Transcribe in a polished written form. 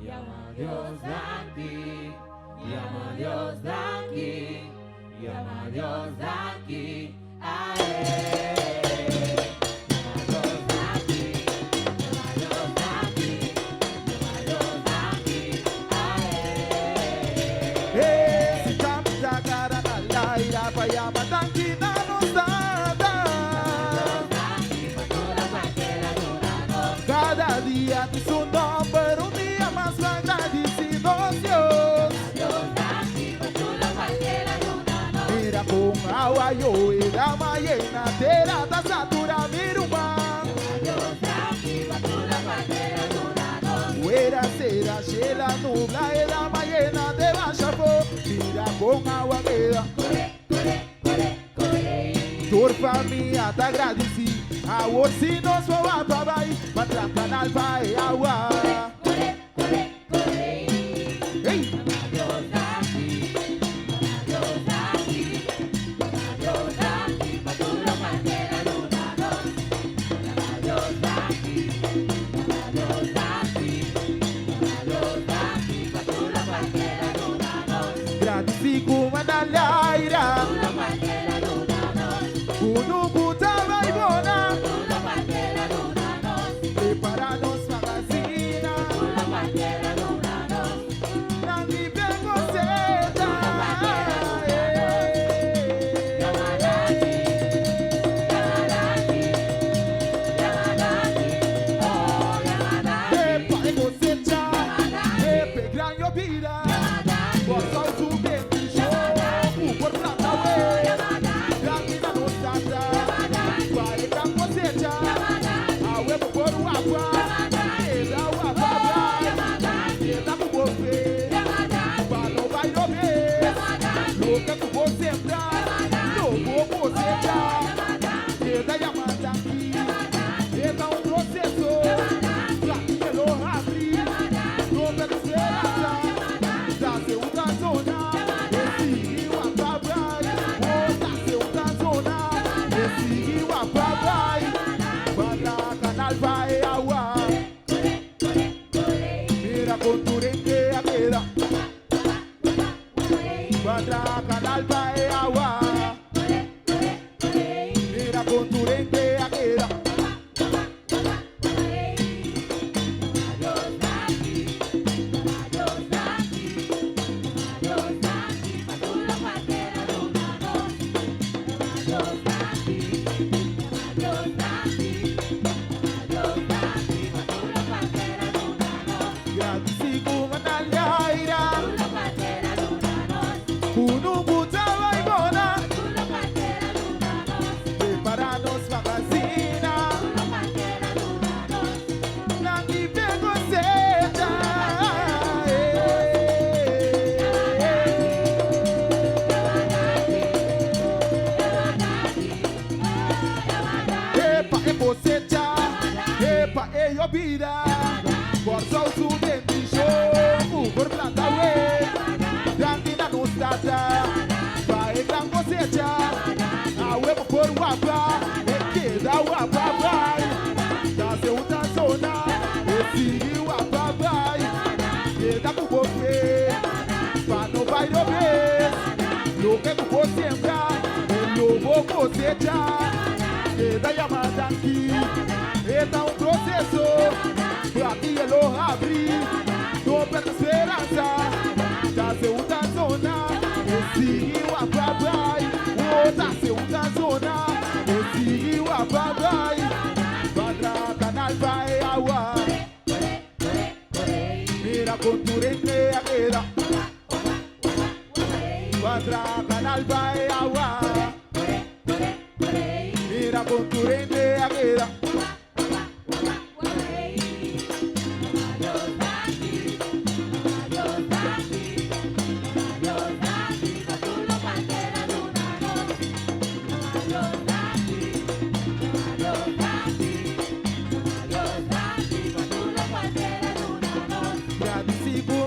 llama a Dios aquí, llama a Dios aquí, llama a Dios aquí, a Él. Llama a Dios aquí, llama a Dios aquí, llama a Dios aquí, a Él. Si canta cara na laira, pa llama tanki na nos dada. Cada día es un nombre, un día más agradecido, Dios. Mira con agua yo y la mañana te la tasatura mi rumba. Fuera será la nubla y la mañana te va a chapó. Mira con agua queda. Tua família tá agradecida. A você nós vamos acabar. Matra canal vai água. Ei! Agradecido manalaira. Uno puta vai bona. Prepara-nos magazina. Nangi vengo seta. Epa, ego secha. Epe gran yo vida. Bossa o subir de jogo. Por plata, ué. Gravina no sata. Vai campo secha. A ué por o água. Ela o água vai. Ela pro você. Balão vai no mês. Louca pro você entrar. Louco você já. Ela chamada aqui. Ela processo. Ela abre. Louca do esperança. Da segunda zona. Esse rio acabai. Da segunda zona. Esse rio acabai. Para canal vai água. Mira con tu rente a queda. Para canal vai água. Mira con tu rente a queda. Agradecido manalaira. Uno puta vai bona. Prepara-nos magazina. Nangi vengo seta. Epa, é você já. Epa, é eu vida. Força o subir de jogo. Por planta, ué. Gravina no sata. Vai gran você já. A ué por o água. É que dá o água vai. Da segunda zona. Esse rio água vai. E dá pro você. Pra não vai no mês. Louca pro você entrar. Eu vou você já. E da chamada aqui. E dá processo. Aqui ele abre. Tô perto esperança. Da segunda zona. Esse rio acabai. Da segunda zona. Esse rio acabai. Para canal vai água. Mira con tu rente a queda. Para canal vai água. Mira con tu rente a queda. Agradecido